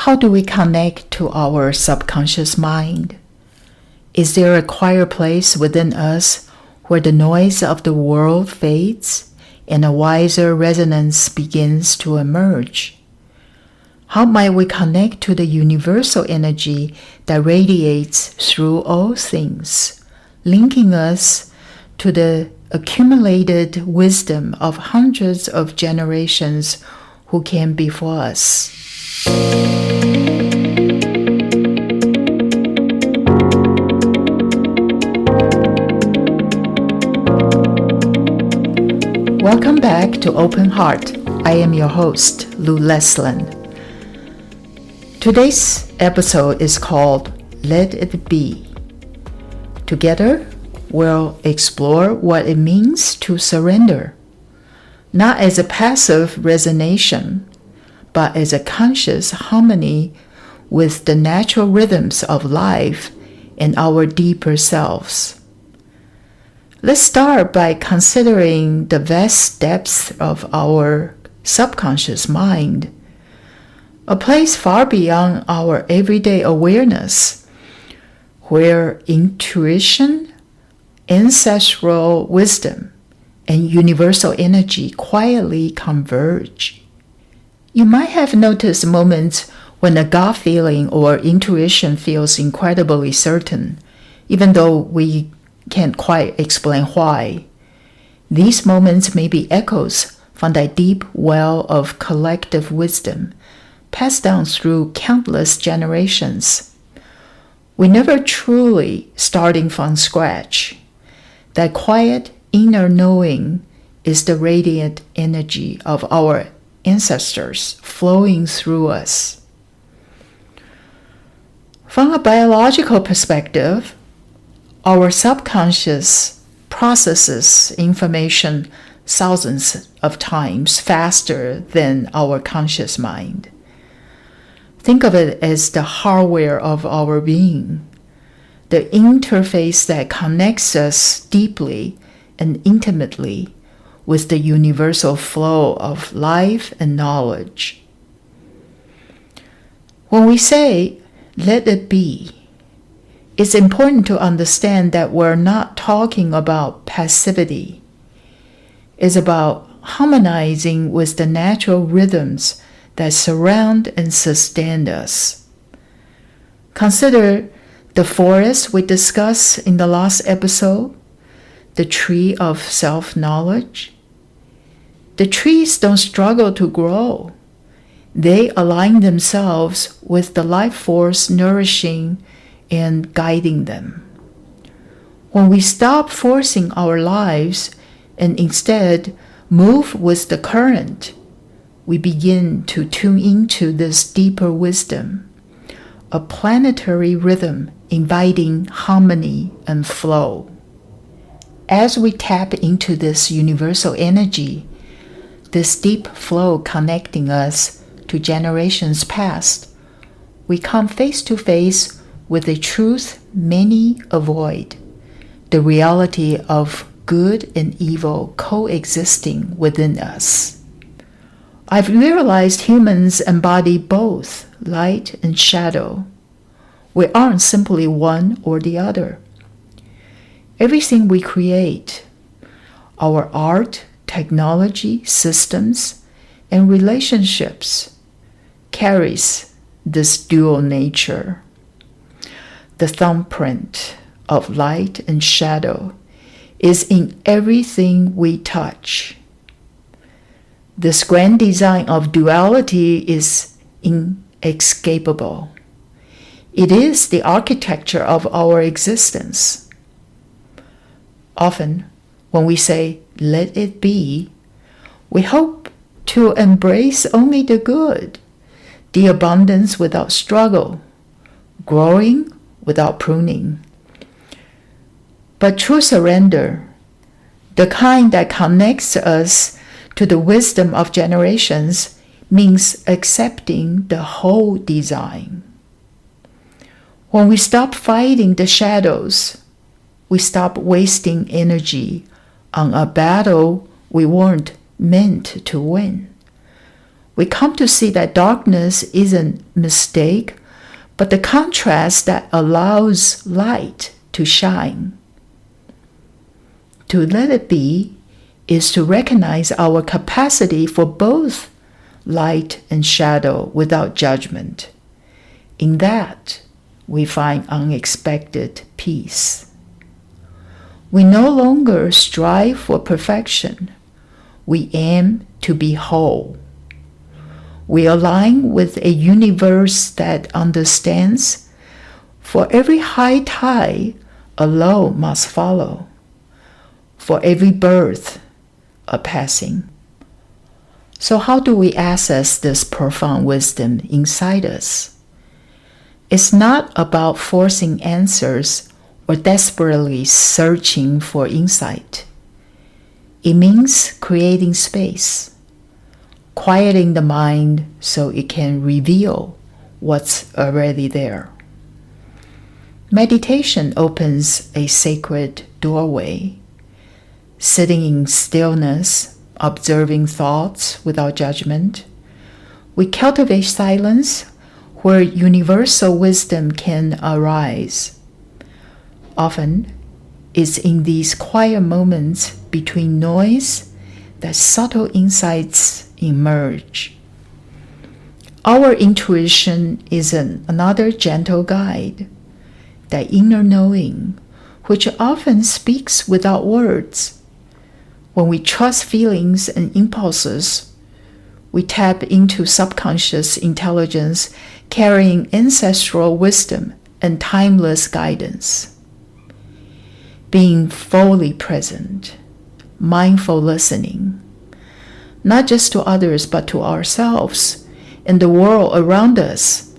How do we connect to our subconscious mind? Is there a quiet place within us where the noise of the world fades and a wiser resonance begins to emerge? How might we connect to the universal energy that radiates through all things, linking us to the accumulated wisdom of hundreds of generations who came before us? Welcome back to Open Heart. I am your host, Leslan. Today's episode is called Let It Be. Together, we'll explore what it means to surrender, not as a passive resignation, but as a conscious harmony with the natural rhythms of life and our deeper selves. Let's start by considering the vast depths of our subconscious mind, a place far beyond our everyday awareness, where intuition, ancestral wisdom, and universal energy quietly converge. You might have noticed moments when a gut feeling or intuition feels incredibly certain, even though we can't quite explain why. These moments may be echoes from that deep well of collective wisdom passed down through countless generations. We never truly starting from scratch. That quiet inner knowing is the radiant energy of our ancestors flowing through us. From a biological perspective, our subconscious processes information thousands of times faster than our conscious mind. Think of it as the hardware of our being, the interface that connects us deeply and intimately with the universal flow of life and knowledge. When we say, let it be, it's important to understand that we're not talking about passivity. It's about harmonizing with the natural rhythms that surround and sustain us. Consider the forest we discussed in the last episode, the tree of self-knowledge. The trees don't struggle to grow. They align themselves with the life force nourishing and guiding them. When we stop forcing our lives and instead move with the current, we begin to tune into this deeper wisdom, a planetary rhythm inviting harmony and flow. As we tap into this universal energy, this deep flow connecting us to generations past, we come face to face with a truth many avoid, the reality of good and evil coexisting within us. I've realized humans embody both light and shadow. We aren't simply one or the other. Everything we create, our art, technology, systems, and relationships, carries this dual nature. The thumbprint of light and shadow is in everything we touch. This grand design of duality is inescapable. It is the architecture of our existence. Often, when we say, let it be, we hope to embrace only the good, the abundance without struggle, growing without pruning. But true surrender, the kind that connects us to the wisdom of generations, means accepting the whole design. When we stop fighting the shadows, we stop wasting energy on a battle we weren't meant to win. We come to see that darkness isn't a mistake, but the contrast that allows light to shine. To let it be is to recognize our capacity for both light and shadow without judgment. In that, we find unexpected peace. We no longer strive for perfection. We aim to be whole. We align with a universe that understands, for every high tide, a low must follow. For every birth, a passing. So how do we access this profound wisdom inside us? It's not about forcing answers or desperately searching for insight. It means creating space, quieting the mind so it can reveal what's already there. Meditation opens a sacred doorway. Sitting in stillness, observing thoughts without judgment, we cultivate silence where universal wisdom can arise. Often, it's in these quiet moments between noise that subtle insights emerge. Our intuition is another gentle guide, that inner knowing, which often speaks without words. When we trust feelings and impulses, we tap into subconscious intelligence carrying ancestral wisdom and timeless guidance. Being fully present, mindful listening, not just to others but to ourselves and the world around us,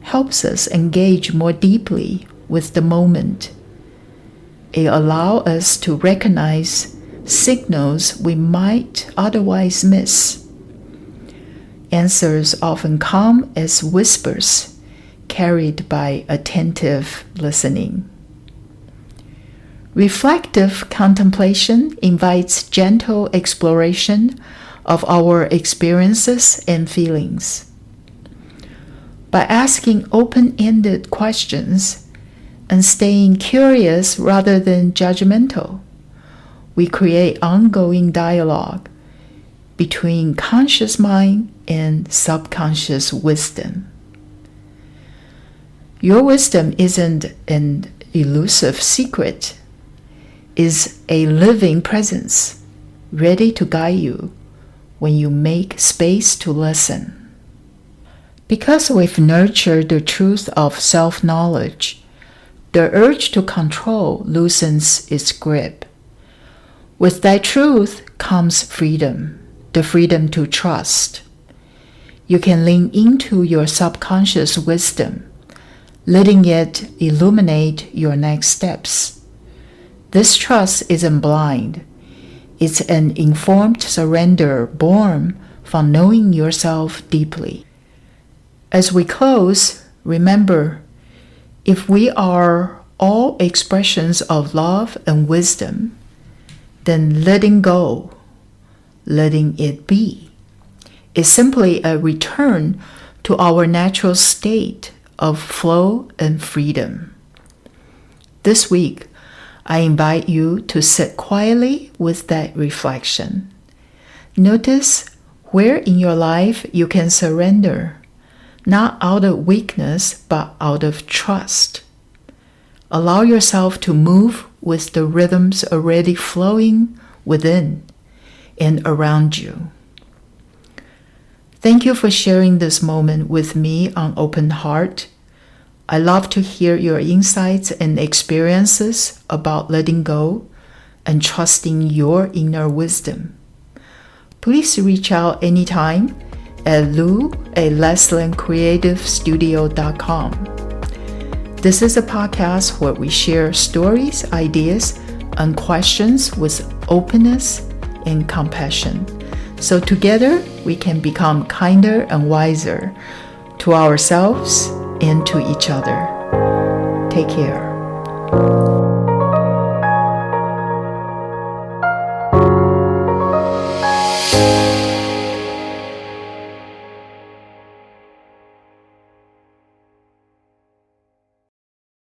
helps us engage more deeply with the moment. It allows us to recognize signals we might otherwise miss. Answers often come as whispers carried by attentive listening. Reflective contemplation invites gentle exploration of our experiences and feelings. By asking open-ended questions and staying curious rather than judgmental, we create ongoing dialogue between conscious mind and subconscious wisdom. Your wisdom isn't an elusive secret. It's a living presence, ready to guide you when you make space to listen. Because we've nurtured the truth of self-knowledge, the urge to control loosens its grip. With that truth comes freedom, the freedom to trust. You can lean into your subconscious wisdom, letting it illuminate your next steps. This trust isn't blind. It's an informed surrender born from knowing yourself deeply. As we close, remember, if we are all expressions of love and wisdom, then letting go, letting it be, is simply a return to our natural state of flow and freedom. This week, I invite you to sit quietly with that reflection. Notice where in your life you can surrender, not out of weakness, but out of trust. Allow yourself to move with the rhythms already flowing within and around you. Thank you for sharing this moment with me on Open Heart. I love to hear your insights and experiences about letting go and trusting your inner wisdom. Please reach out anytime at lou@leslancreativestudio.com. This is a podcast where we share stories, ideas, and questions with openness and compassion. So together we can become kinder and wiser to ourselves and to each other. Take care.